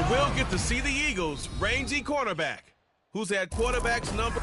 And we'll get to see the Eagles' rangy cornerback, who's had quarterbacks number.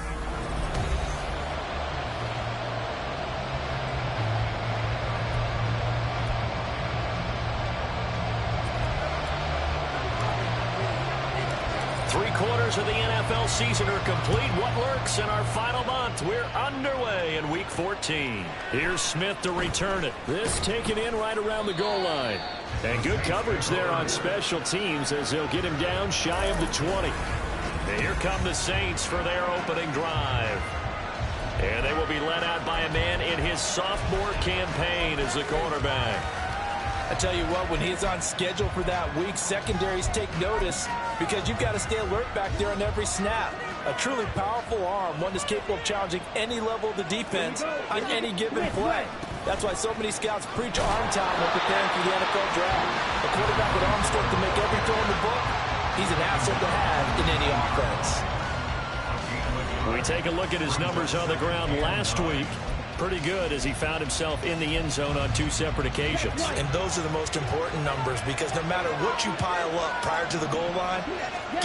Three-quarters of the NFL season are complete. What lurks in our final month? We're underway in Week 14. Here's Smith to return it. This taken in right around the goal line. And good coverage there on special teams as they'll get him down shy of the 20. And here come the Saints for their opening drive. And they will be led out by a man in his sophomore campaign as a cornerback. I tell you what, when he's on schedule for that week, secondaries take notice because you've got to stay alert back there on every snap. A truly powerful arm, one that's capable of challenging any level of the defense on any given play. That's why so many scouts preach arm talent when preparing for the NFL draft. A quarterback with arm strength to make every throw in the book, he's an asset to have in any offense. We take a look at his numbers on the ground last week. Pretty good as he found himself in the end zone on 2 separate occasions. And those are the most important numbers because no matter what you pile up prior to the goal line,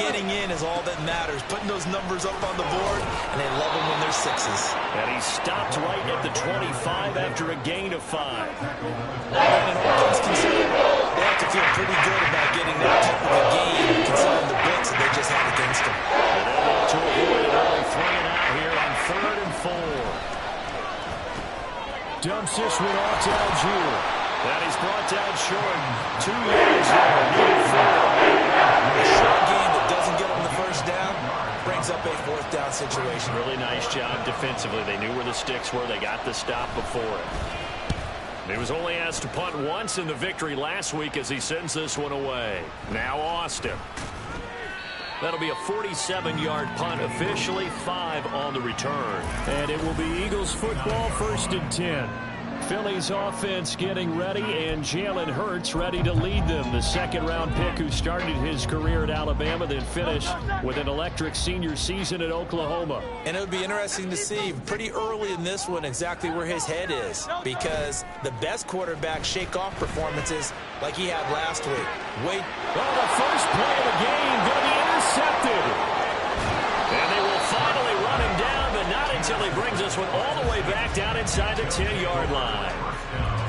getting in is all that matters. Putting those numbers up on the board, and they love them when they're sixes. And he stopped right at the 25 after a gain of 5. And all things considered, they have to feel pretty good about getting that type of a game considering the blitz that they just had against them. And they'll look to avoid an early 3 and out here on 3rd and 4. Dumps this one off to Algier. That is brought down short. 2 yards there. Needed 4. A short game that doesn't get them the first down brings up a 4th down situation. Really nice job defensively. They knew where the sticks were. They got the stop before it. He was only asked to punt once in the victory last week as he sends this one away. Now Austin. That'll be a 47-yard punt, officially 5 on the return. And it will be Eagles football, 1st and 10. Philly's offense getting ready, and Jalen Hurts ready to lead them. The second-round pick who started his career at Alabama, then finished with an electric senior season at Oklahoma. And it would be interesting to see pretty early in this one exactly where his head is, because the best quarterbacks shake off performances like he had last week. Wait. Well, the first play of the game going to be intercepted. And they will finally run him down, but not until he brings this one all the way back down inside the 10-yard line.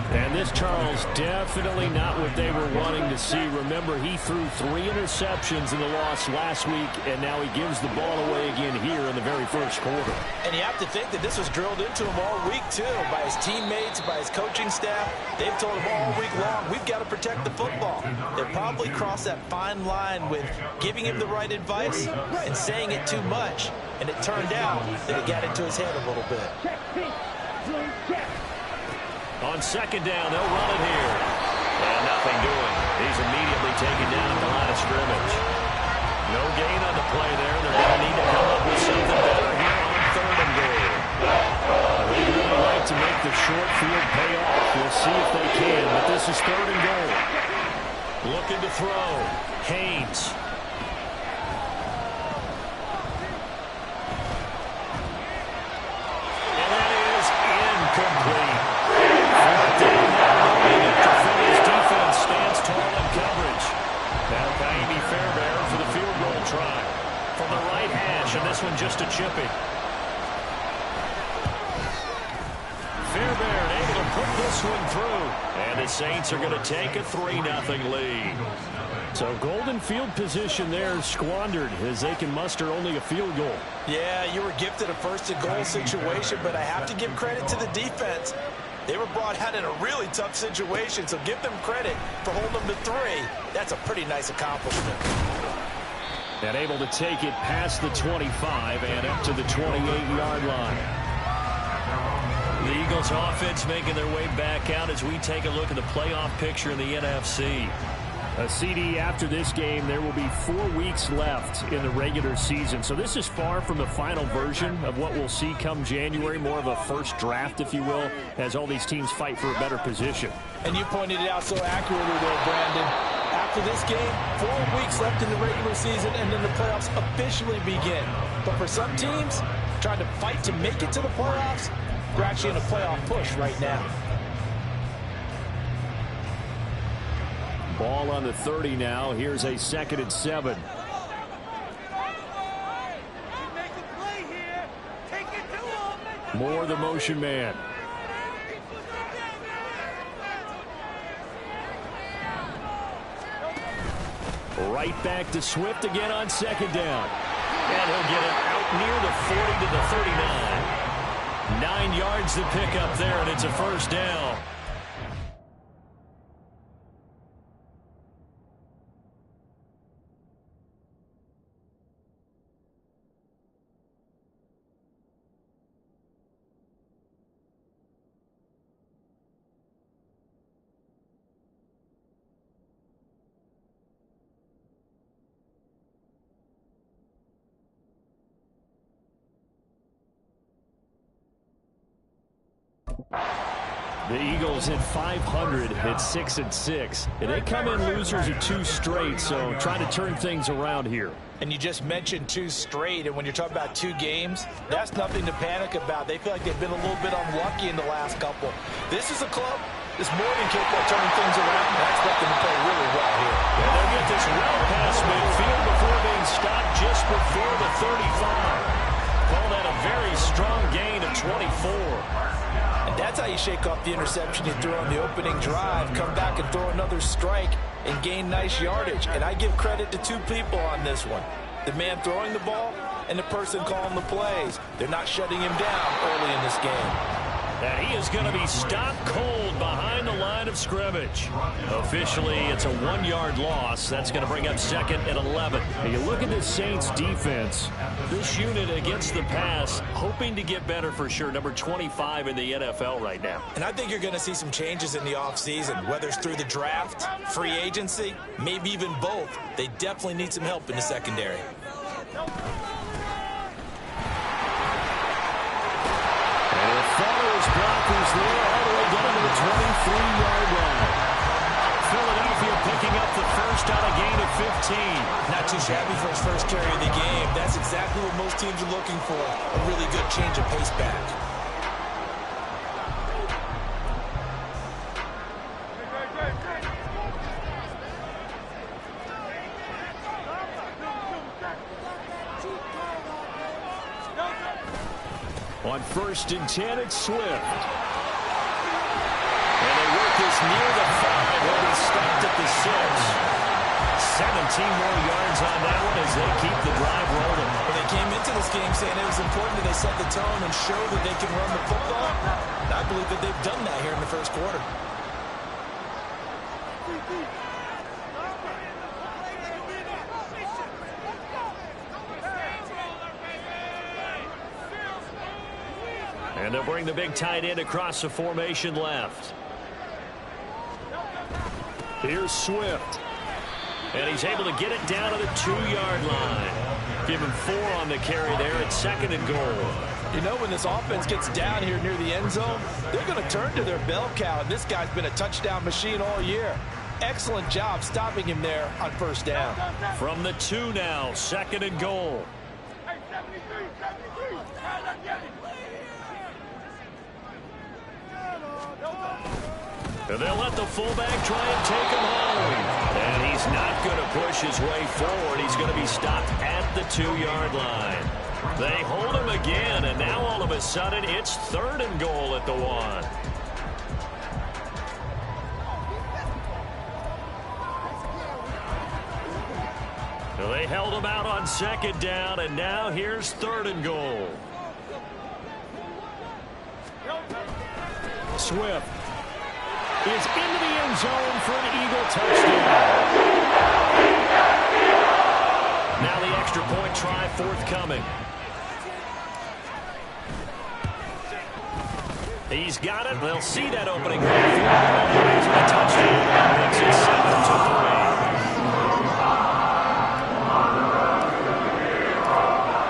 And this, Charles, definitely not what they were wanting to see. Remember, he threw 3 interceptions in the loss last week, and now he gives the ball away again here in the very first quarter. And you have to think that this was drilled into him all week, too, by his teammates, by his coaching staff. They've told him all week long, we've got to protect the football. They probably crossed that fine line with giving him the right advice and saying it too much. And it turned out that it got into his head a little bit. On second down, they'll run it here. And nothing doing. He's immediately taken down at the line of scrimmage. No gain on the play there. They're going to need to come up with something better here on 3rd and goal. They'd really like to make the short field pay off. We'll see if they can, but this is 3rd and goal. Looking to throw. Haynes. And that is incomplete. For the field goal try from the right hash, and this one just a chippy. Fairbairn able to put this one through, and the Saints are going to take a 3-0 lead. So golden field position there squandered as they can muster only a field goal. Yeah, you were gifted a 1st and goal situation, but I have to give credit to the defense. They were brought out in a really tough situation, so give them credit for holding them to 3. That's a pretty nice accomplishment. And able to take it past the 25 and up to the 28-yard line. The Eagles offense making their way back out as we take a look at the playoff picture in the NFC. A CD after this game, there will be 4 weeks left in the regular season. So this is far from the final version of what we'll see come January, more of a first draft, if you will, as all these teams fight for a better position. And you pointed it out so accurately there, Brandon. After this game, 4 weeks left in the regular season, and then the playoffs officially begin. But for some teams, trying to fight to make it to the playoffs, they're actually in a playoff push right now. Ball on the 30 now. Here's a 2nd and 7. More the motion man. Right back to Swift again on 2nd down. And he'll get it out near the 40 to the 39. 9 yards to pick up there, and it's a 1st down. The Eagles hit 500 at 6-6, and they come in losers of 2 straight, so trying to turn things around here. And you just mentioned 2 straight, and when you're talking about 2 games, that's nothing to panic about. They feel like they've been a little bit unlucky in the last couple. This is a club that's more than capable of turning things around, and I expect them to play really well here. And they'll get this well past midfield before being stopped just before the 35. Call that a very strong gain of 24. And that's how you shake off the interception you threw on the opening drive, come back and throw another strike and gain nice yardage. And I give credit to 2 people on this one. The man throwing the ball and the person calling the plays. They're not shutting him down early in this game. And he is going to be stopped cold behind the line of scrimmage. Officially, it's a 1-yard loss. That's going to bring up 2nd and 11. And you look at the Saints defense. This unit against the pass, hoping to get better for sure. Number 25 in the NFL right now. And I think you're going to see some changes in the offseason, whether it's through the draft, free agency, maybe even both. They definitely need some help in the secondary. Blockers there all the way down to the 23-yard line. Philadelphia picking up the first on a gain of 15. Not too shabby for his first carry of the game. That's exactly what most teams are looking for. A really good change of pace back. On 1st and 10, it's Swift. And they work this near the 5. They'll be stopped at the 6. 17 more yards on that one as they keep the drive rolling. Well, they came into this game saying it was important that they set the tone and show that they can run the football. And I believe that they've done that here in the first quarter. And they'll bring the big tight end across the formation left. Here's Swift. And he's able to get it down to the 2-yard line. Give him 4 on the carry there at 2nd and goal. You know, when this offense gets down here near the end zone, they're going to turn to their bell cow. And this guy's been a touchdown machine all year. Excellent job stopping him there on 1st down. From the 2 now, 2nd and goal. And they'll let the fullback try and take him home. And he's not going to push his way forward. He's going to be stopped at the 2-yard line. They hold him again, and now all of a sudden it's 3rd and goal at the 1. So they held him out on 2nd down, and now here's 3rd and goal. Swift is into the end zone for an Eagle touchdown. Now the extra point try forthcoming. He's got it. They'll see that opening. A touchdown. Makes it 7-3.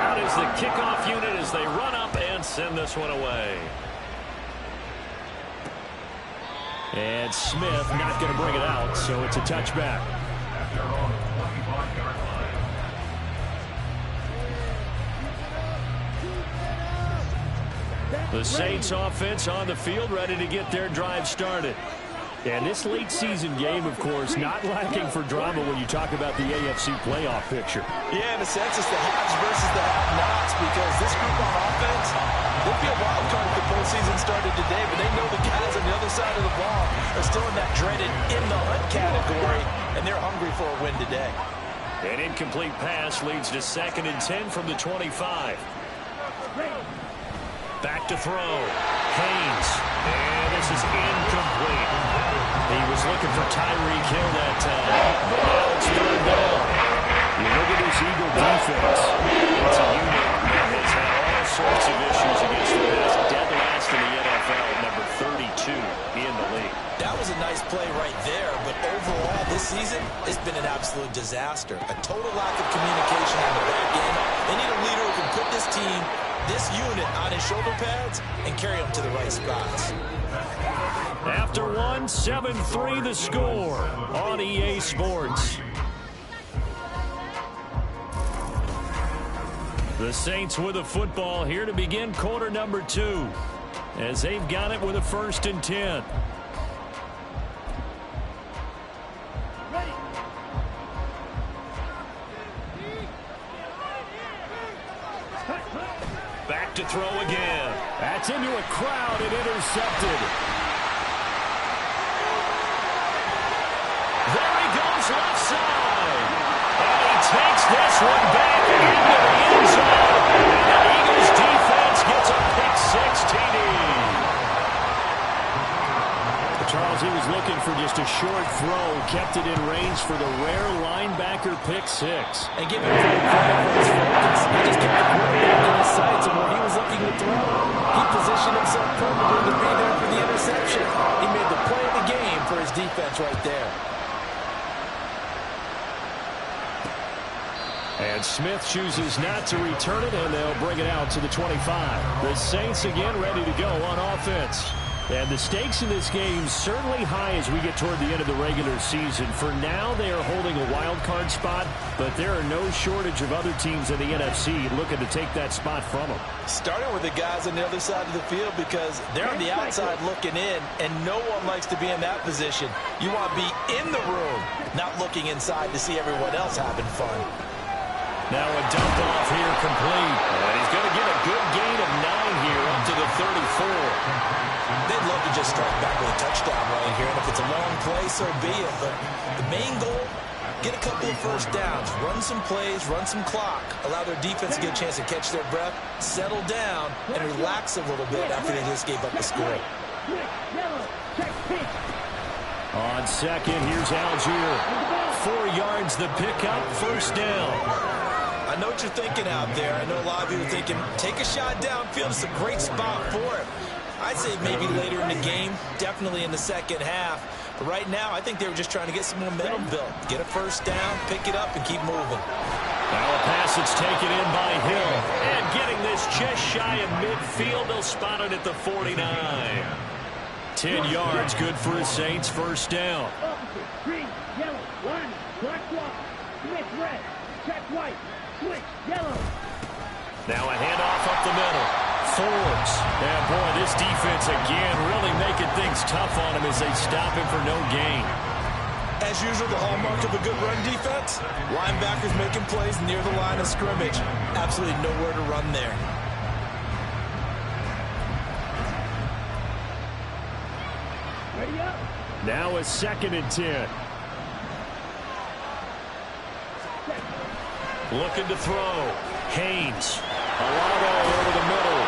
Out is the kickoff unit as they run up and send this one away. And Smith not going to bring it out, so it's a touchback. The Saints offense on the field, ready to get their drive started. And this late season game, of course, not lacking for drama when you talk about the AFC playoff picture. Yeah, in a sense, it's the haves versus the have-nots, because this group on offense, they'd be a wild card if the postseason started today, but they know the guys on the other side of the ball are still in that dreaded in-the-hunt category, and they're hungry for a win today. An incomplete pass leads to 2nd and 10 from the 25. Back to throw. Haynes. And this is incomplete. He was looking for Tyreek Hill that time, but now it's 3rd down. You look at this Eagle defense. It's a unit that has had all sorts of issues against the pass. Dead last in the NFL, number 32 in the league. That was a nice play right there, but overall this season, it's been an absolute disaster. A total lack of communication on the back end. They need a leader who can put this team, this unit, on his shoulder pads and carry them to the right spots. After one, 7-3 the score on EA Sports. The Saints with the football here to begin quarter number 2, as they've got it with a 1st and 10. Back to throw again. That's into a crowd and intercepted. There he goes left side. And he takes this one back into the end zone. And the Eagles defense gets a pick-6 TD. Charles, he was looking for just a short throw, kept it in range for the rare linebacker pick-6. And give him credit for his focus. He just kept the quarterback in his sights, and when he was looking to throw, he positioned himself perfectly to be there for the interception. He made the play of the game for his defense right there. And Smith chooses not to return it, and they'll bring it out to the 25. The Saints again ready to go on offense. And the stakes in this game certainly high as we get toward the end of the regular season. For now, they are holding a wild card spot, but there are no shortage of other teams in the NFC looking to take that spot from them. Starting with the guys on the other side of the field, because they're on the outside looking in, and no one likes to be in that position. You want to be in the room, not looking inside to see everyone else having fun. Now a dump off here complete. And he's going to get a good gain of 9 here up to the 34. They'd love to just strike back with a touchdown right here, and if it's a long play, so be it. But the main goal, get a couple of first downs, run some plays, run some clock, allow their defense to get a chance to catch their breath, settle down, and relax a little bit after they just gave up the score. On second, here's Algier. 4 yards the pickup, 1st down. I know what you're thinking out there. I know a lot of you are thinking, take a shot downfield. It's a great spot for it. I'd say maybe later in the game, definitely in the second half. But right now, I think they were just trying to get some momentum built. Get a first down, pick it up, and keep moving. Now a pass that's taken in by Hill. And getting this just shy of midfield, they'll spot it at the 49. 10 yards, good for the Saints, 1st down. Green, yellow, line, black walk, switch red, check white, switch yellow. Now a handoff up the middle. Forbes. And boy, this defense again really making things tough on him as they stop him for no gain. As usual, the hallmark of a good run defense, linebackers making plays near the line of scrimmage. Absolutely nowhere to run there. Ready up. Now a 2nd and 10. Looking to throw. Haynes. Alado over the middle.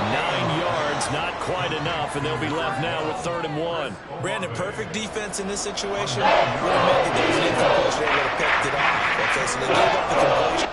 9 yards, not quite enough, and they'll be left now with 3rd and 1. Brandon, perfect defense in this situation. Would have meant that there was an incompletion. They would have picked it off. Okay, so they gave up the completion.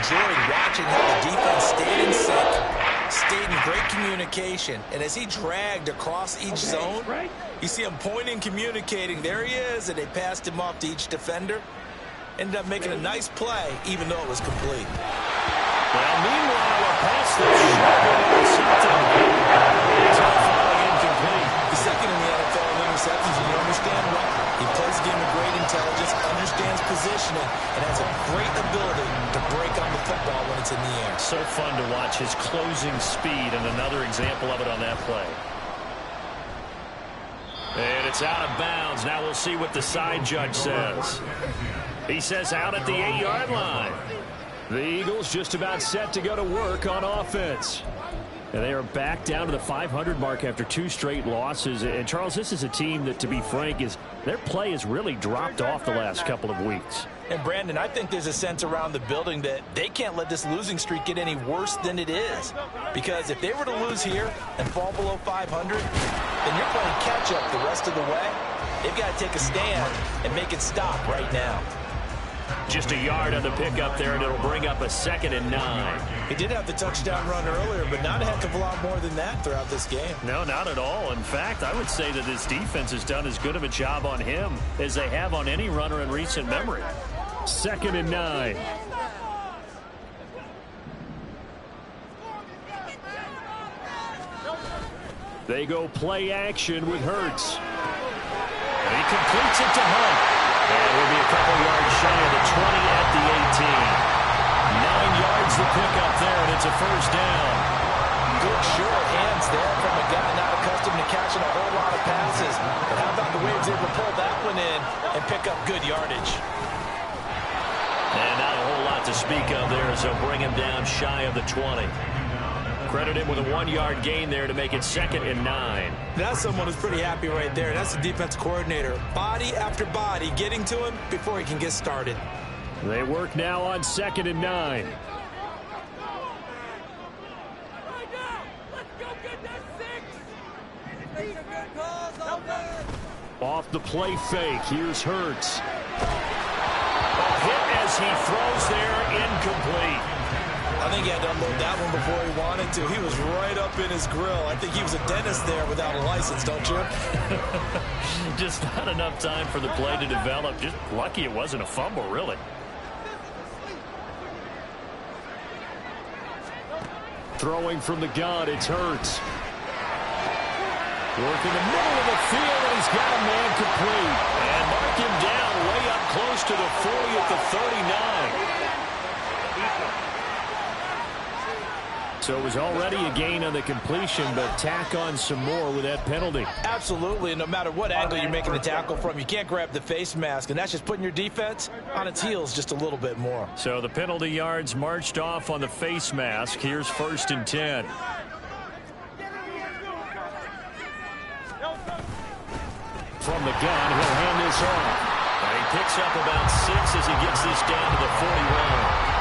enjoyed watching how the defense stayed in sync, stayed in great communication, and as he dragged across each zone, you see him pointing, communicating. There he is, and they passed him off to each defender. Ended up making a nice play, even though it was complete. Well, meanwhile, a pass that's it's all falling incomplete. He's second in the NFL in interceptions, and you understand why. He plays the game with great intelligence, understands positioning, and has a great ability to break on the football when it's in the air. So fun to watch his closing speed, and another example of it on that play. And it's out of bounds. Now we'll see what the side judge says. He says out at the 8-yard line. The Eagles just about set to go to work on offense. And they are back down to the 500 mark after 2 straight losses. And, Charles, this is a team that, to be frank, their play has really dropped off the last couple of weeks. And, Brandon, I think there's a sense around the building that they can't let this losing streak get any worse than it is. Because if they were to lose here and fall below 500, then you're playing catch-up the rest of the way. They've got to take a stand and make it stop right now. Just a yard on the pickup there, and it'll bring up a 2nd and 9. He did have the touchdown run earlier, but not a heck of a lot more than that throughout this game. No, not at all. In fact, I would say that this defense has done as good of a job on him as they have on any runner in recent memory. 2nd and 9. They go play action with Hurts. And he completes it to Hunt. And we'll be a couple yards shy of the 20 at the 18. 9 yards to pick up there, and it's a first down. Good sure hands there from a guy not accustomed to catching a whole lot of passes. But how about the way he was able to pull that one in and pick up good yardage? And not a whole lot to speak of there, so bring him down shy of the 20. Credit him with a 1-yard gain there to make it 2nd and 9. That's someone who's pretty happy right there. That's the defense coordinator. Body after body getting to him before he can get started. They work now on 2nd and 9. Off the play fake, here's Hurts. A hit as he throws there, incomplete. I think he had to unload that one before he wanted to. He was right up in his grill. I think he was a dentist there without a license, don't you? Just not enough time for the play to develop. Just lucky it wasn't a fumble, really. Throwing from the gun, it's Hurts. Working the middle of the field, and he's got a man complete. And mark him down way up close to the 40 at the 39. So it was already a gain on the completion, but tack on some more with that penalty. Absolutely, and no matter what angle you're making the tackle from, you can't grab the face mask, and that's just putting your defense on its heels just a little bit more. So the penalty yards marched off on the face mask. Here's 1st and 10. From the gun, he'll hand this off. And he picks up about 6 as he gets this down to the 41.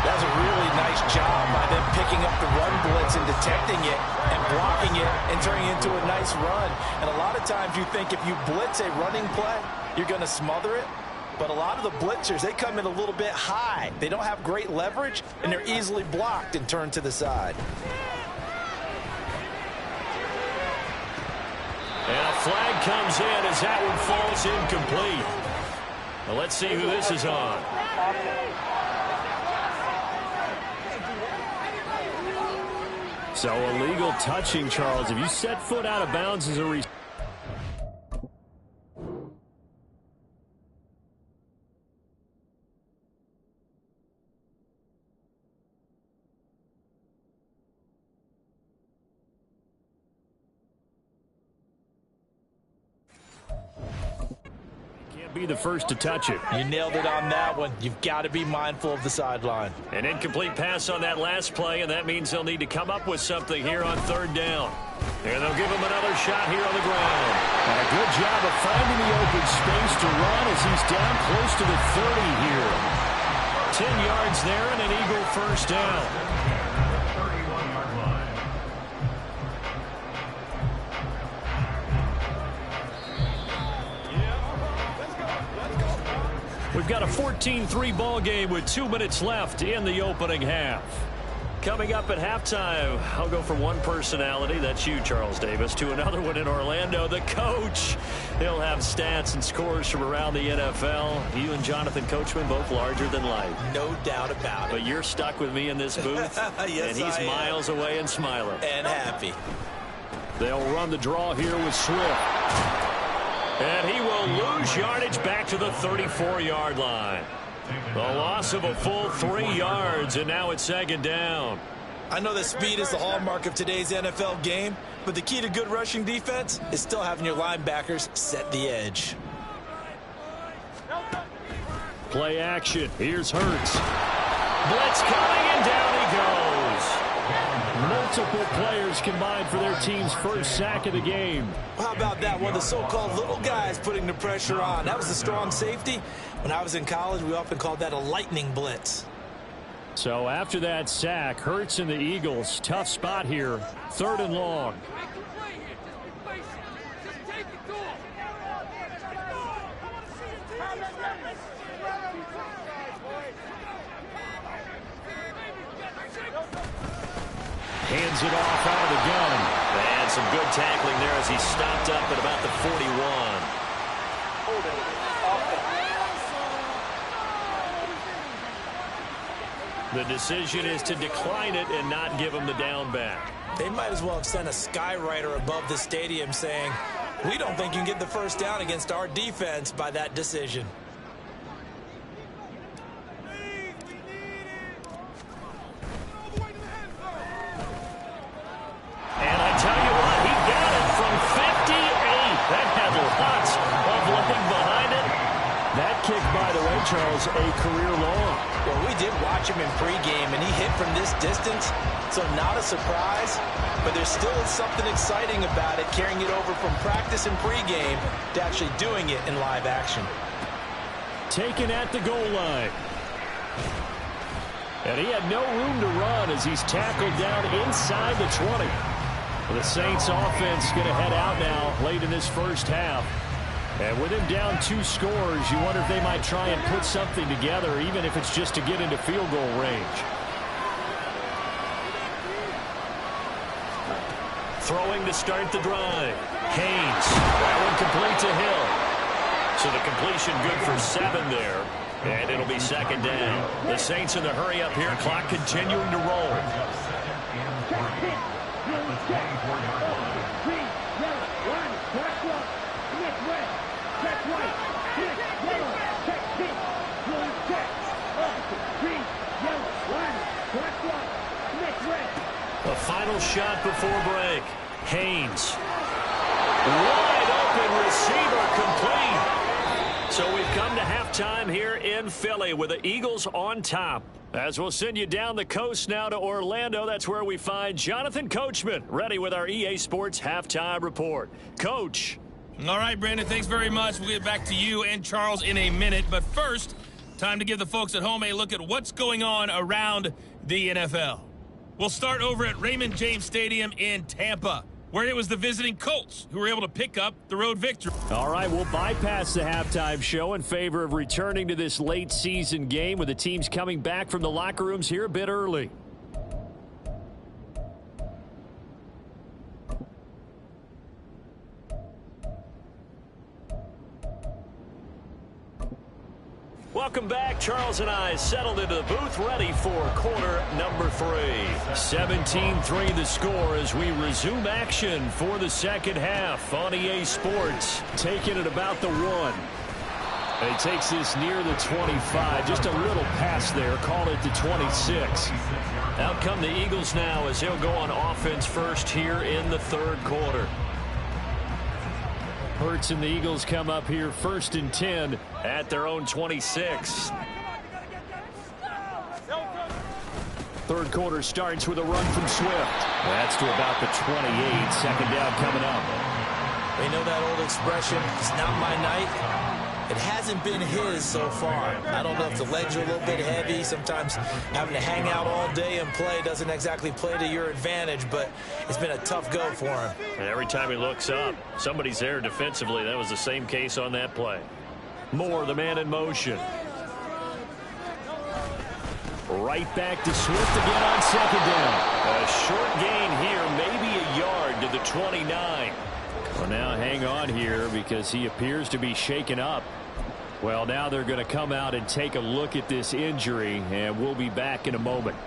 That's a really nice job by them picking up the run blitz and detecting it and blocking it and turning it into a nice run. And a lot of times you think if you blitz a running play, you're going to smother it. But a lot of the blitzers, they come in a little bit high. They don't have great leverage, and they're easily blocked and turned to the side. And a flag comes in as that one falls incomplete. Well, let's see who this is on. So illegal touching, Charles. If you set foot out of bounds as a receiver. Be the first to touch it. You nailed it on that one. You've got to be mindful of the sideline. An incomplete pass on that last play, and that means they'll need to come up with something here on 3rd down. And they'll give him another shot here on the ground. And a good job of finding the open space to run as he's down close to the 30 here. 10 yards there and an Eagle first down. We've we've got a 14-3 ball game with 2 minutes left in the opening half. Coming up at halftime, I'll go from one personality, that's you, Charles Davis, to another one in Orlando, the coach. He'll have stats and scores from around the NFL. You and Jonathan Coachman, both larger than life. No doubt about it. But you're stuck with me in this booth, yes, and he's miles away and smiling. And happy. They'll run the draw here with Swift. And he will lose yardage back to the 34-yard line. The loss of a full 3 yards, and now it's second down. I know that speed is the hallmark of today's NFL game, but the key to good rushing defense is still having your linebackers set the edge. Play action. Here's Hurts. Blitz coming, and down he goes. Multiple players combined for their team's first sack of the game. How about that? One of the so-called little guys putting the pressure on. That was a strong safety. When I was in college, we often called that a lightning blitz. So after that sack, Hurts and the Eagles, tough spot here, 3rd and long. Hands it off out of the gun. And some good tackling there as he stopped up at about the 41. The decision is to decline it and not give him the down back. They might as well have sent a skywriter above the stadium saying, we don't think you can get the first down against our defense by that decision. And I tell you what, he got it from 58. That had lots of looking behind it. That kick, by the way, Charles, a career long. Well, we did watch him in pregame, and he hit from this distance, so not a surprise. But there still is something exciting about it, carrying it over from practice and pregame to actually doing it in live action. Taken at the goal line. And he had no room to run as he's tackled down inside the 20. The Saints offense going to head out now late in this first half. And with him down 2 scores, you wonder if they might try and put something together, even if it's just to get into field goal range. Throwing to start the drive. Haynes. That one complete to Hill. So the completion good for 7 there. And it'll be second down. The Saints in the hurry up here. Clock continuing to roll. The final shot before break. Haynes. Wide open receiver complete. So we've come to halftime here in Philly with the Eagles on top. As we'll send you down the coast now to Orlando, that's where we find Jonathan Coachman ready with our EA Sports halftime report. Coach. All right, Brandon, thanks very much. We'll get back to you and Charles in a minute. But first, time to give the folks at home a look at what's going on around the NFL. We'll start over at Raymond James Stadium in Tampa, where it was the visiting Colts who were able to pick up the road victory. All right, we'll bypass the halftime show in favor of returning to this late season game with the teams coming back from the locker rooms here a bit early. Welcome back. Charles and I settled into the booth, ready for quarter number 3. 17-3 the score as we resume action for the second half on EA Sports. Taking it about the 1. And he takes this near the 25. Just a little pass there. Call it the 26. Out come the Eagles now as he'll go on offense first here in the 3rd quarter. Hurts and the Eagles come up here 1st and 10 at their own 26. 3rd quarter starts with a run from Swift. That's to about the 28. Second down coming up. You know that old expression, it's not my night. It hasn't been his so far. I don't know if the legs are a little bit heavy. Sometimes having to hang out all day and play doesn't exactly play to your advantage, but it's been a tough go for him. And every time he looks up, somebody's there defensively. That was the same case on that play. Moore, the man in motion. Right back to Swift again on second down. A short gain here, maybe a yard to the 29. Well, now hang on here because he appears to be shaken up. Well, now they're going to come out and take a look at this injury, and we'll be back in a moment.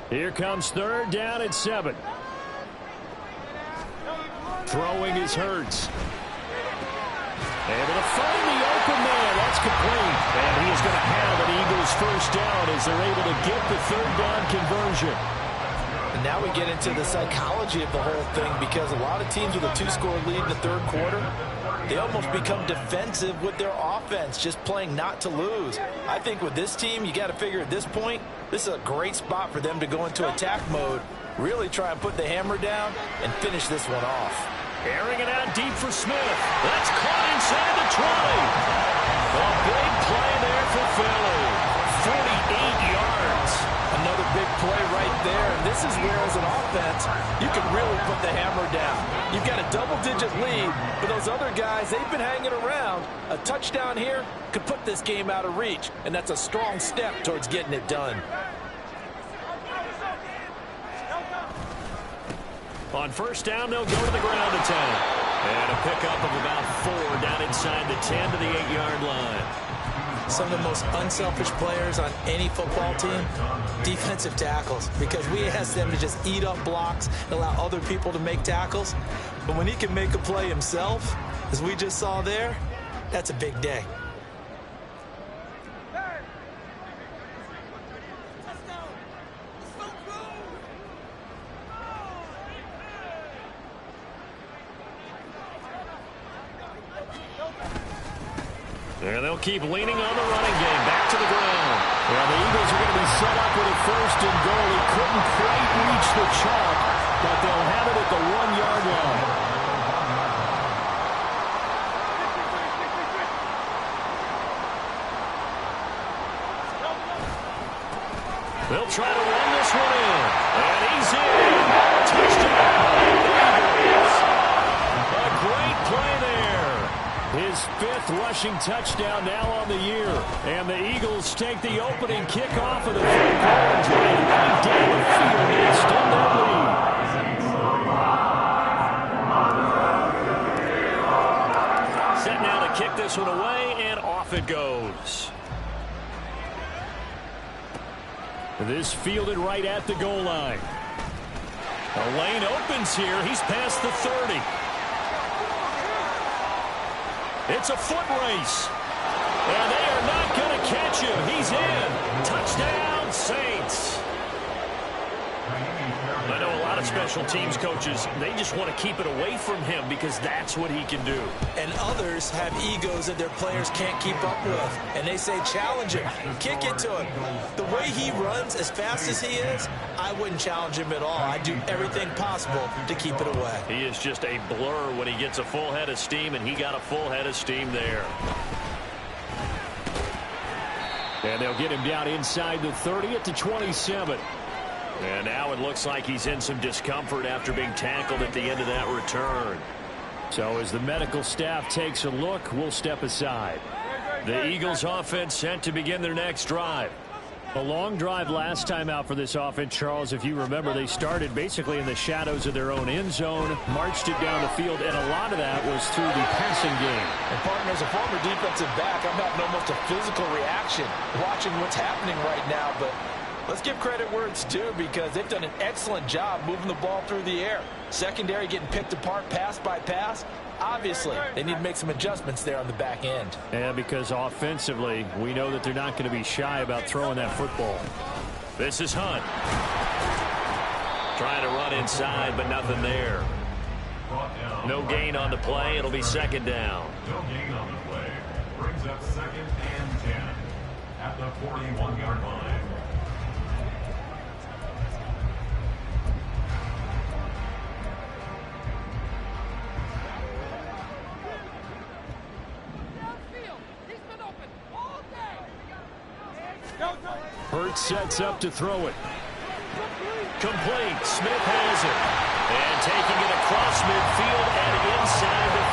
Here comes third down and 7. Throwing is Hurts. Able to find the open man. That's complete. And he is going to have an Eagles first down as they're able to get the third down conversion. And now we get into the psychology of the whole thing, because a lot of teams with a 2-score lead in the third quarter, they almost become defensive with their offense, just playing not to lose. I think with this team, you got to figure at this point, this is a great spot for them to go into attack mode, really try and put the hammer down and finish this one off. Airing it out deep for Smith. That's caught inside the 20. A big play there for Philly. 48 yards. Another big play right there. And this is where, as an offense, you can really put the hammer down. You've got a double-digit lead, but those other guys, they've been hanging around. A touchdown here could put this game out of reach, and that's a strong step towards getting it done. On first down, they'll go to the ground attack. And a pickup of about 4 down inside the 10 to the 8-yard line. Some of the most unselfish players on any football team, defensive tackles, because we ask them to just eat up blocks and allow other people to make tackles. But when he can make a play himself, as we just saw there, that's a big day. And they'll keep leaning on the running game. Back to the ground. Well, the Eagles are going to be set up with a first and goal. He couldn't quite reach the chalk, but they'll have it at the 1-yard line. They'll try to run this one in. And he's in. Touchdown. Eagles. A great play there. His 5th rushing touchdown now on the year. And the Eagles take the opening kickoff of the third quarter, drive right down the field and extend their lead. Set now to kick this one away, and off it goes. This fielded right at the goal line. The lane opens here. He's past the 30. It's a foot race. And they are not going to catch him. He's in. Touchdown, Saints. I know a lot of special teams coaches, they just want to keep it away from him because that's what he can do. And others have egos that their players can't keep up with. And they say, challenge him. Kick it to him. The way he runs as fast as he is, I wouldn't challenge him at all. I'd do everything possible to keep it away. He is just a blur when he gets a full head of steam, and he got a full head of steam there. And they'll get him down inside the 30 at the 27. And now it looks like he's in some discomfort after being tackled at the end of that return. So as the medical staff takes a look, we'll step aside. The Eagles offense set to begin their next drive. A long drive last time out for this offense, Charles. If you remember, they started basically in the shadows of their own end zone, marched it down the field, and a lot of that was through the passing game. And, partner, as a former defensive back, I'm having almost a physical reaction watching what's happening right now. But let's give credit where it's due, because they've done an excellent job moving the ball through the air. Secondary getting picked apart pass by pass. Obviously, they need to make some adjustments there on the back end. Yeah, because offensively, we know that they're not going to be shy about throwing that football. This is Hunt. Trying to run inside, but nothing there. No gain on the play. It'll be second down. No gain on the play. Brings up 2nd and 10 at the 41-yard line. Hurts sets up to throw it. Complete. Smith has it. And taking it across midfield and inside the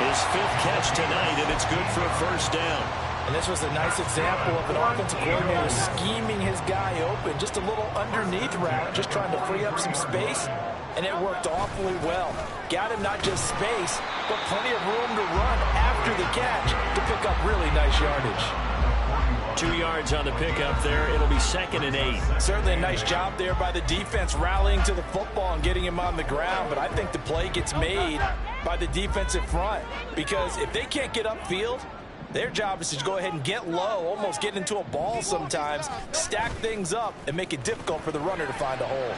45. His 5th catch tonight, and it's good for a first down. And this was a nice example of an offensive coordinator scheming his guy open. Just a little underneath route, just trying to free up some space. And it worked awfully well. Got him not just space, but plenty of room to run after the catch to pick up really nice yardage. 2 yards on the pickup there. It'll be 2nd and 8. Certainly a nice job there by the defense rallying to the football and getting him on the ground. But I think the play gets made by the defensive front. Because if they can't get upfield, their job is to go ahead and get low, almost get into a ball sometimes, stack things up, and make it difficult for the runner to find a hole.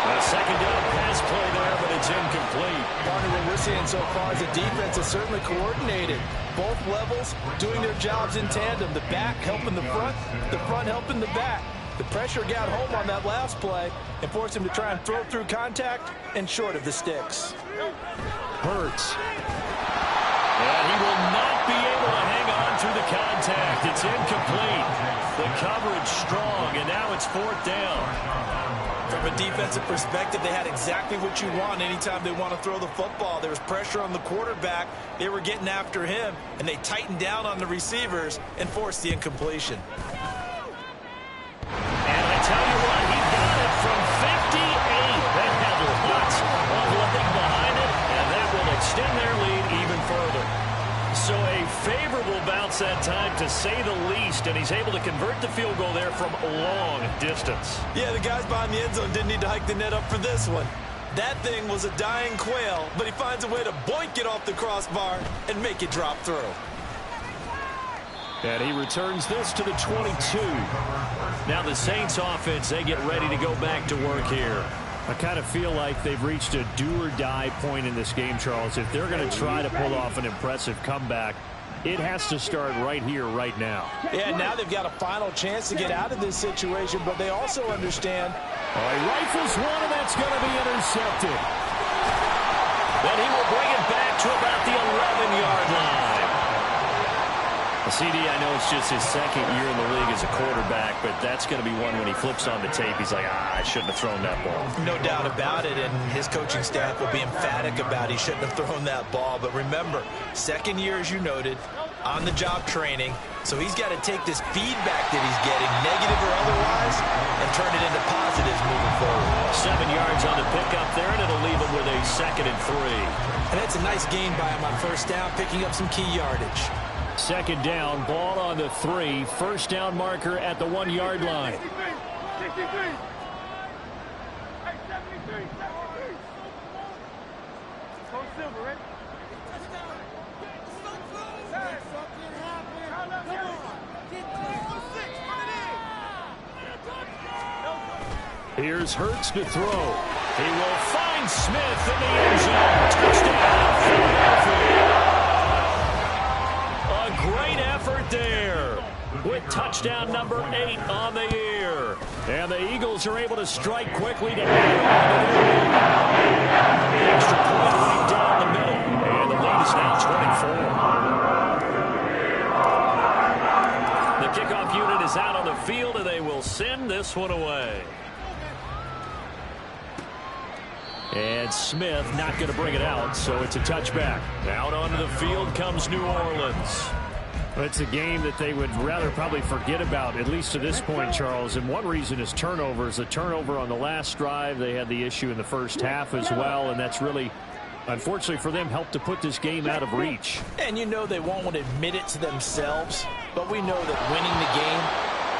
A second down pass play there, but it's incomplete. Partner, what we're seeing so far is the defense is certainly coordinated. Both levels doing their jobs in tandem. The back helping the front helping the back. The pressure got home on that last play and forced him to try and throw through contact and short of the sticks. Hurts. And he will not be able to hang on through the contact. It's incomplete. The coverage strong, and now it's 4th down. From a defensive perspective, they had exactly what you want anytime they want to throw the football. There was pressure on the quarterback. They were getting after him, and they tightened down on the receivers and forced the incompletion. And I tell you what, he got it from 58. That had lots of leg behind it, and that will extend their lead even further. So a favorable bounce that time, to say the least, and he's able to convert the field goal there from long distance. Yeah, the guys behind the end zone didn't need to hike the net up for this one. That thing was a dying quail, but he finds a way to boink it off the crossbar and make it drop through. And he returns this to the 22. Now the Saints offense, they get ready to go back to work here. I kind of feel like they've reached a do-or-die point in this game, Charles. If they're going to try to pull off an impressive comeback, it has to start right here, right now. Yeah, now they've got a final chance to get out of this situation, but they also understand. He rifles one, and that's going to be intercepted. Then he will bring it back to about the 11-yard line. CD, I know it's just his second year in the league as a quarterback, but that's going to be one when he flips on the tape, he's like, I shouldn't have thrown that ball. No doubt about it, and his coaching staff will be emphatic about he shouldn't have thrown that ball. But remember, second year, as you noted, on-the-job training, so he's got to take this feedback that he's getting, negative or otherwise, and turn it into positives moving forward. 7 yards on the pickup there, and it'll leave him with a 2nd and 3. And that's a nice gain by him on first down, picking up some key yardage. 2nd down, ball on the 3. First down marker at the 1-yard line. 63. Silver, ready? Here's Hurts to throw. He will find Smith in the end zone. Touchdown, Philadelphia. A great effort there with touchdown number 8 on the year. And the Eagles are able to strike quickly to add on to their lead. The extra point right down the middle. And the lead is now 24. The kickoff unit is out on the field, and they will send this one away. And Smith not going to bring it out, so it's a touchback. Out onto the field comes New Orleans. It's a game that they would rather probably forget about, at least to this point, Charles. And one reason is turnovers. A turnover on the last drive. They had the issue in the first half as well, and that's really, unfortunately for them, helped to put this game out of reach. And you know they won't want to admit it to themselves, but we know that winning the game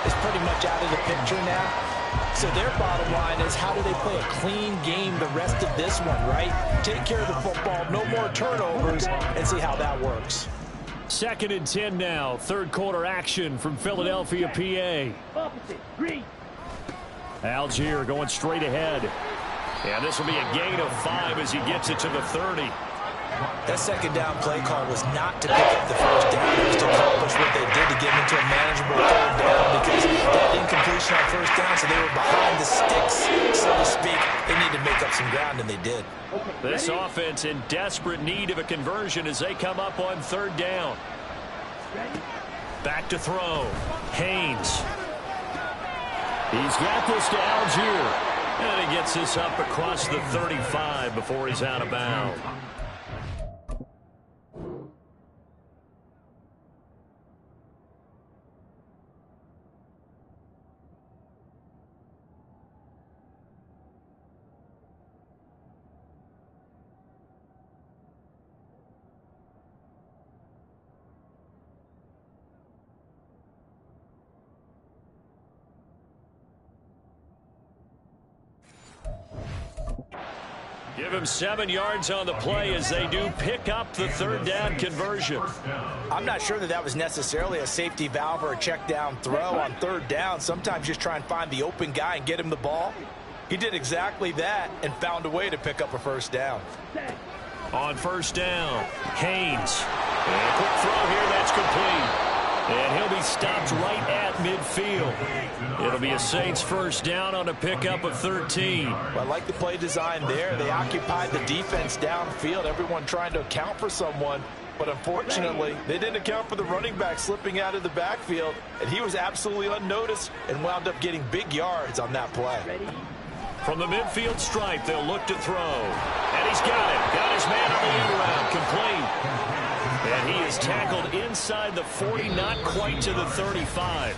is pretty much out of the picture now. So their bottom line is, how do they play a clean game the rest of this one, right? Take care of the football, no more turnovers, and see how that works. 2nd and 10 now. Third quarter action from Philadelphia, PA. Opposite, green. Algier going straight ahead. And this will be a gain of 5 as he gets it to the 30. That second down play call was not to pick up the first down. It was to accomplish what they did to get into a manageable third down, because they had incompletion on first down, so they were behind the sticks, so to speak. They need to make up some ground, and they did. This offense in desperate need of a conversion as they come up on 3rd down. Back to throw. Haynes. He's got this to Algier. And he gets this up across the 35 before he's out of bounds. Give him 7 yards on the play as they do pick up the third down conversion. I'm not sure that was necessarily a safety valve or a check down throw on third down. Sometimes just try and find the open guy and get him the ball. He did exactly that and found a way to pick up a first down. On first down, Haynes. And a quick throw here, that's complete. And he'll be stopped right at midfield. It'll be a Saints first down on a pickup of 13. Well, I like the play design there. They occupied the defense downfield, everyone trying to account for someone. But unfortunately, they didn't account for the running back slipping out of the backfield. And he was absolutely unnoticed and wound up getting big yards on that play. From the midfield stripe, they'll look to throw. And he's got it. Got his man on the end route. Complete. And he is tackled inside the 40, not quite to the 35.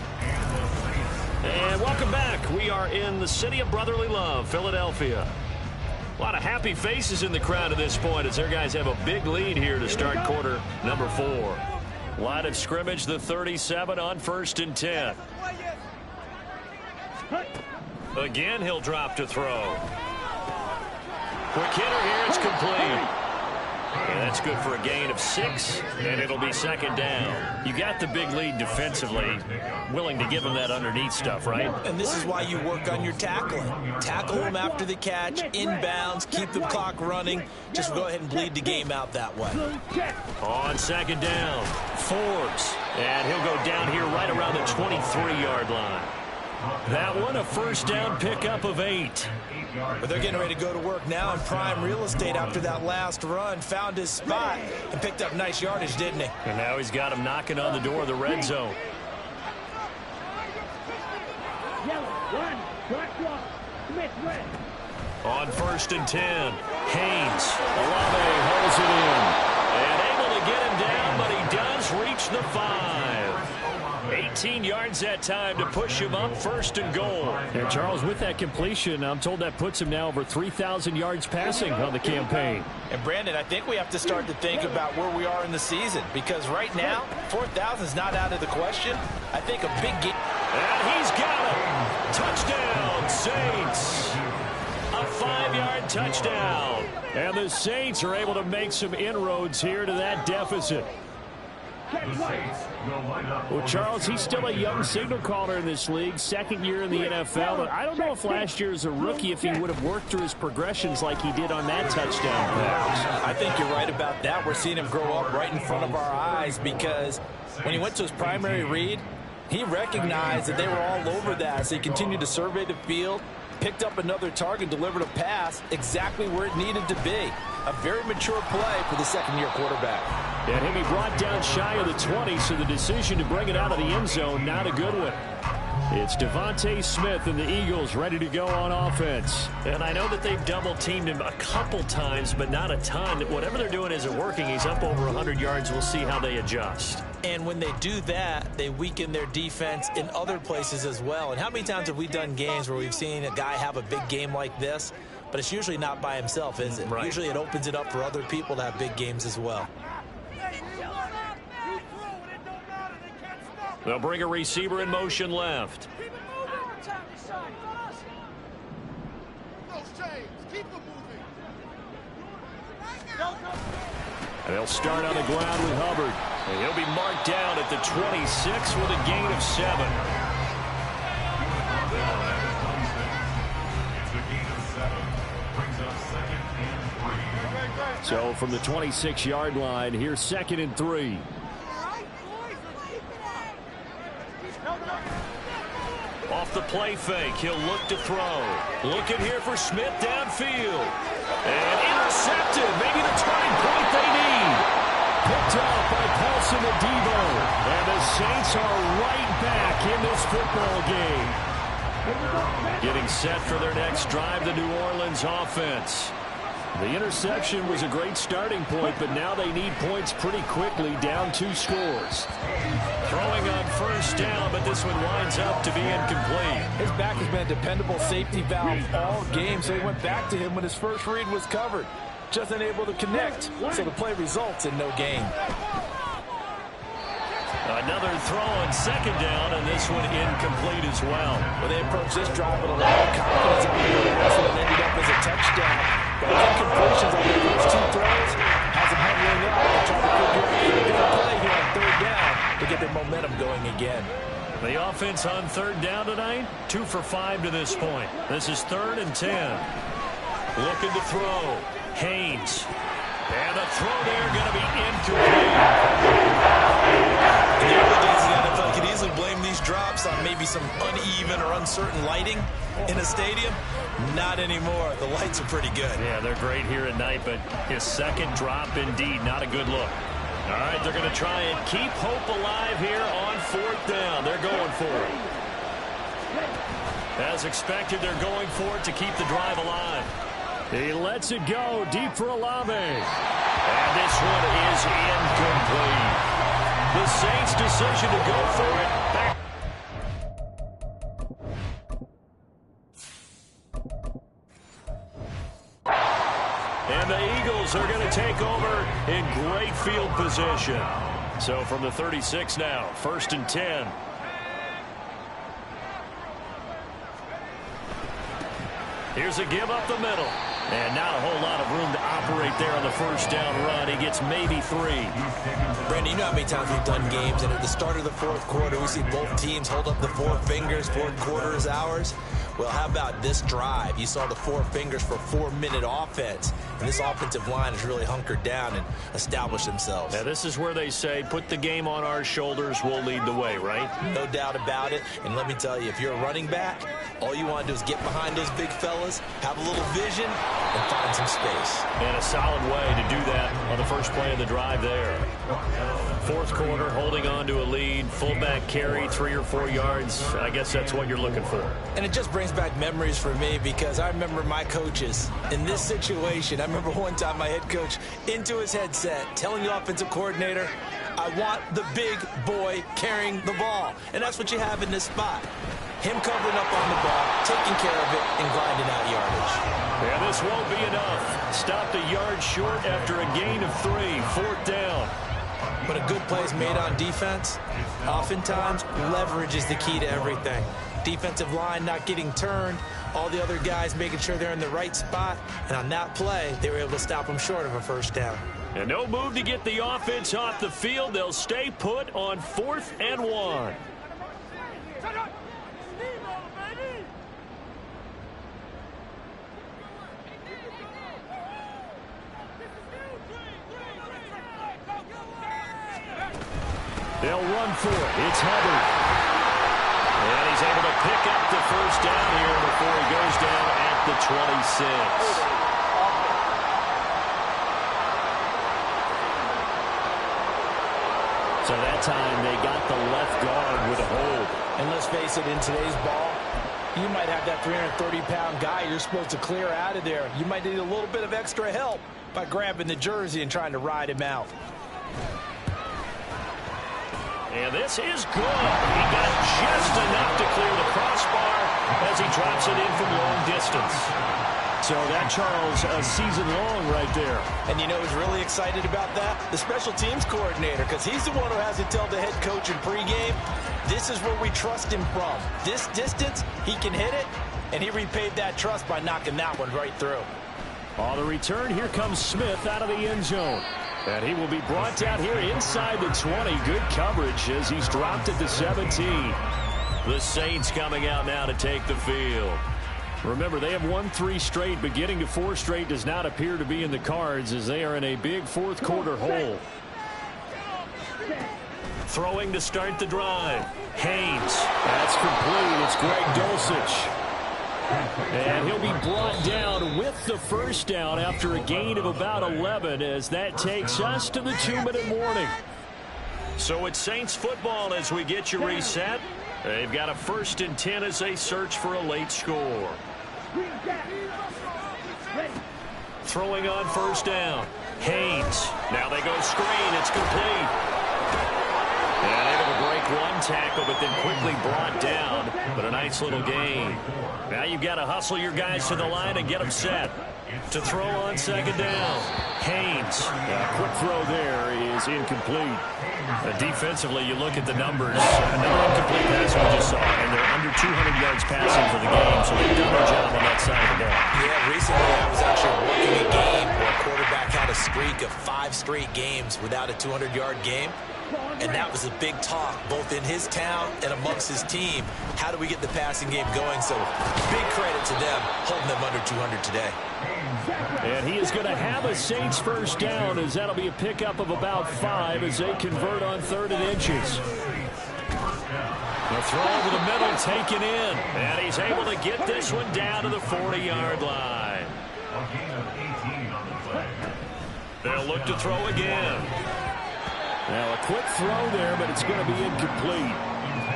And welcome back. We are in the city of brotherly love, Philadelphia. A lot of happy faces in the crowd at this point as their guys have a big lead here to start quarter number 4. Line of scrimmage, the 37 on 1st and 10. Again, he'll drop to throw. Quick hitter here, it's complete. And that's good for a gain of 6, and it'll be second down. You got the big lead defensively, willing to give them that underneath stuff, right? And this is why you work on your tackling. Tackle them after the catch, inbounds, keep the clock running. Just go ahead and bleed the game out that way. On second down, Forbes. And he'll go down here right around the 23-yard line. That one a first down pickup of 8. But they're getting ready to go to work now in prime real estate after that last run. Found his spot and picked up nice yardage, didn't he? And now he's got him knocking on the door of the red zone. On 1st and 10, Haynes. Olave holds it in. And able to get him down, but he does reach the 5. 18 yards that time to push him up 1st and goal. And Charles, with that completion, I'm told that puts him now over 3,000 yards passing on the campaign. And Brandon, I think we have to start to think about where we are in the season, because right now 4,000 is not out of the question. I think a big game. And he's got it. Touchdown, Saints. A 5-yard touchdown. And the Saints are able to make some inroads here to that deficit. Well, Charles, he's still a young signal caller in this league, 2nd year in the NFL. But I don't know if last year as a rookie, if he would have worked through his progressions like he did on that touchdown pass. I think you're right about that. We're seeing him grow up right in front of our eyes, because when he went to his primary read, he recognized that they were all over that. So he continued to survey the field, picked up another target, delivered a pass exactly where it needed to be. A very mature play for the 2nd-year quarterback. And he'll be brought down shy of the 20, so the decision to bring it out of the end zone, not a good one. It's Devontae Smith and the Eagles ready to go on offense. And I know that they've double-teamed him a couple times, but not a ton. Whatever they're doing isn't working. He's up over 100 yards. We'll see how they adjust. And when they do that, they weaken their defense in other places as well. And how many times have we done games where we've seen a guy have a big game like this, but it's usually not by himself, is it? Right. Usually it opens it up for other people to have big games as well. They'll bring a receiver in motion left. And they'll start on the ground with Hubbard. And he'll be marked down at the 26 with a gain of 7. So from the 26-yard line, here's 2nd and 3. Off the play fake, he'll look to throw. Looking here for Smith downfield. And intercepted. Maybe the turning point they need. Picked off by Paulson Adebo. And the Saints are right back in this football game. Getting set for their next drive, the New Orleans offense. The interception was a great starting point, but now they need points pretty quickly, down 2 scores. Throwing on first down, but this one winds up to be incomplete. His back has been a dependable safety valve all game, so he went back to him when his first read was covered. Just unable to connect, so the play results in no gain. Another throw on second down, and this one incomplete as well. Well, they approached this drive with a lot of confidence on the last one, ended up as a touchdown. But incompletions on the first two throws has them huddling up and trying to figure out a different play here on third down to get their momentum going again. The offense on third down tonight, 2 for 5 to this point. This is 3rd and 10. Looking to throw. Haynes. And the throw there going to be incomplete. In the early days of the NFL, you could easily blame these drops on maybe some uneven or uncertain lighting in a stadium. Not anymore. The lights are pretty good. Yeah, they're great here at night, but his second drop, indeed, not a good look. All right, they're going to try and keep hope alive here on 4th down. They're going for it. As expected, they're going for it to keep the drive alive. He lets it go deep for Olave. And this one is incomplete. The Saints' decision to go for it. Back. And the Eagles are going to take over in great field position. So from the 36 now, 1st and 10. Here's a give up the middle. And not a whole lot of room to operate there on the first down run. He gets maybe 3. Brandon, you know how many times we've done games, and at the start of the fourth quarter, we see both teams hold up the 4 fingers, fourth quarter is ours. Well, how about this drive? You saw the 4 fingers for 4-minute offense, and this offensive line has really hunkered down and established themselves. Now, this is where they say, put the game on our shoulders, we'll lead the way, right? No doubt about it, and let me tell you, if you're a running back, all you want to do is get behind those big fellas, have a little vision, and find some space. And a solid way to do that on the first play of the drive there. Fourth quarter, holding on to a lead, fullback carry, 3 or 4 yards. I guess that's what you're looking for. And it just brings back memories for me because I remember my coaches in this situation. I remember one time my head coach into his headset telling the offensive coordinator, I want the big boy carrying the ball. And that's what you have in this spot. Him covering up on the ball, taking care of it, and grinding out yardage. Yeah, this won't be enough. Stopped a yard short after a gain of 3, 4th down. But a good play is made on defense. Oftentimes, leverage is the key to everything. Defensive line not getting turned, all the other guys making sure they're in the right spot, and on that play, they were able to stop them short of a first down. And no move to get the offense off the field. They'll stay put on 4th and 1. They'll run for it. It's Hubbard. And he's able to pick up the first down here before he goes down at the 26. So that time they got the left guard with a hold. And let's face it, in today's ball, you might have that 330-pound guy you're supposed to clear out of there. You might need a little bit of extra help by grabbing the jersey and trying to ride him out. And this is good. He got just enough to clear the crossbar as he drops it in from long distance. So that, Charles, a season long right there. And you know who's really excited about that? The special teams coordinator, because he's the one who has to tell the head coach in pregame, this is where we trust him from. This distance, he can hit it, and he repaid that trust by knocking that one right through. On the return, here comes Smith out of the end zone. And he will be brought down here inside the 20. Good coverage as he's dropped at the 17. The Saints coming out now to take the field. Remember, they have won 3 straight, but getting to 4 straight does not appear to be in the cards as they are in a big fourth quarter hole. Throwing to start the drive. Haynes. That's complete. It's Greg Dulcich. And he'll be brought down with the first down after a gain of about 11 as that takes us to the 2-minute warning. So it's Saints football as we get you reset. They've got a 1st and 10 as they search for a late score. Throwing on first down. Haynes. Now they go screen. It's complete. And able to break one tackle, but then quickly brought down. But a nice little gain. Now you've got to hustle your guys to the line and get them set. To throw on second down. Haynes. Quick throw there is incomplete. Defensively, you look at the numbers. Another incomplete pass we just saw, and they're under 200 yards passing for the game, so they've done their job on that side of the ball. Yeah, recently I was actually working a game where a quarterback had a streak of 5 straight games without a 200-yard game. And that was a big talk, both in his town and amongst his team. How do we get the passing game going? So big credit to them, holding them under 200 today. And he is going to have a Saints first down, as that'll be a pickup of about 5 as they convert on 3rd and inches. The throw over the middle taken in. And he's able to get this one down to the 40-yard line. They'll look to throw again. Now a quick throw there, but it's going to be incomplete.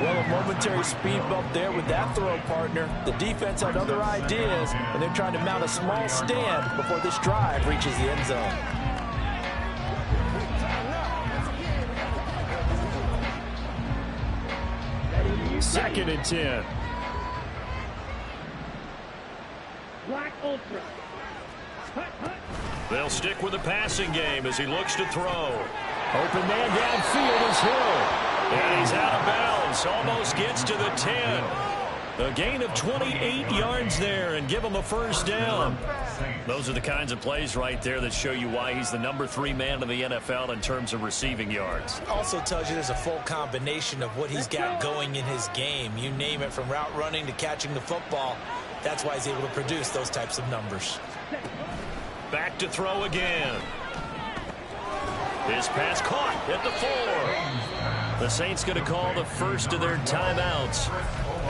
Well, a momentary speed bump there with that throw, partner. The defense had other ideas, and they're trying to mount a small stand before this drive reaches the end zone. Second and 10. Black Ultra. Hut, hut. They'll stick with the passing game as he looks to throw. Open man downfield is Hill. And he's out of bounds. Almost gets to the 10. A gain of 28 yards there and give him a first down. Those are the kinds of plays right there that show you why he's the number 3 man in the NFL in terms of receiving yards. Also tells you there's a full combination of what he's got going in his game. You name it, from route running to catching the football. That's why he's able to produce those types of numbers. Back to throw again. His pass caught at the 4. The Saints going to call the first of their timeouts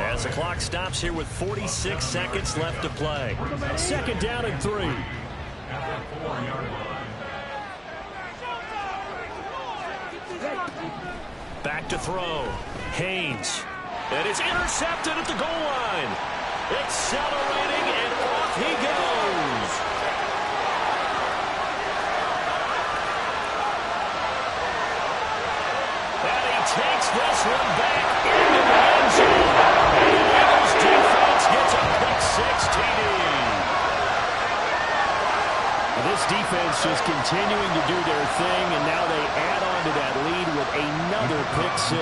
as the clock stops here with 46 seconds left to play. Second down and 3. Back to throw. Haynes. And it's intercepted at the goal line. Accelerating, and off he goes. Takes this one back into the end zone. And the Eagles defense gets a pick 6 TD. This defense just continuing to do their thing, and now they add on to that lead with another pick 6.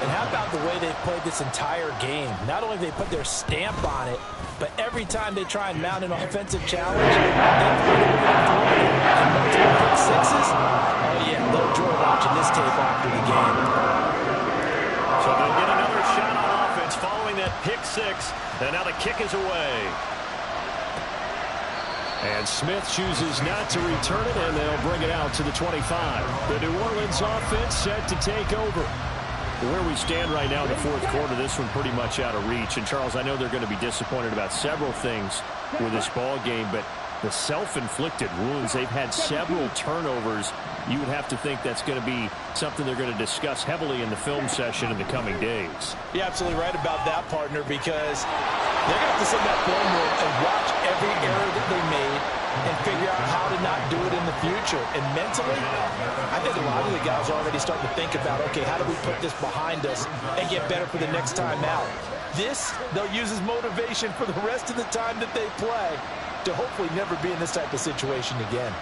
And how about the way they've played this entire game? Not only have they put their stamp on it, but every time they try and mount an offensive challenge, they find a way to throw it. And multiple pick 6s, oh yeah, they'll enjoy watching this tape after the game. So they'll get another shot on offense following that pick 6, and now the kick is away. And Smith chooses not to return it, and they'll bring it out to the 25. The New Orleans offense set to take over. Where we stand right now in the 4th quarter, this one pretty much out of reach. And, Charles, I know they're going to be disappointed about several things with this ball game, but the self-inflicted wounds, they've had several turnovers. You would have to think that's going to be something they're going to discuss heavily in the film session in the coming days. You're absolutely right about that, partner, because they're going to have to sit in that film room and watch every error that they made and figure out how to not do it in the future. And mentally, I think a lot of the guys are already starting to think about, okay, how do we put this behind us and get better for the next time out? This, they'll use as motivation for the rest of the time that they play to hopefully never be in this type of situation again.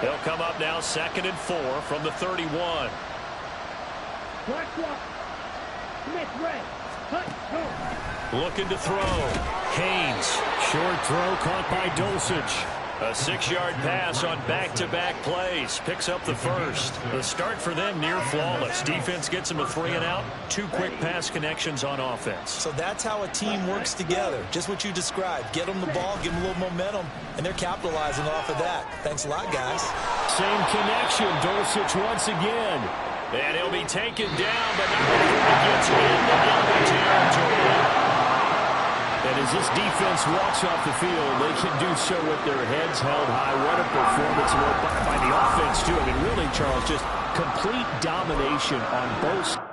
They'll come up now 2nd and 4 from the 31. Smith red. Looking to throw. Haynes. Short throw caught by Dulcich. A 6-yard pass on back-to-back plays. Picks up the first. The start for them near flawless. Defense gets them a 3 and out. 2 quick pass connections on offense. So that's how a team works together. Just what you described. Get them the ball, give them a little momentum, and they're capitalizing off of that. Thanks a lot, guys. Same connection. Dulcich once again. And he'll be taken down, but not before he gets into enemy territory. And as this defense walks off the field, they can do so with their heads held high. What a performance by the offense, too. I mean, really, Charles, just complete domination on both sides.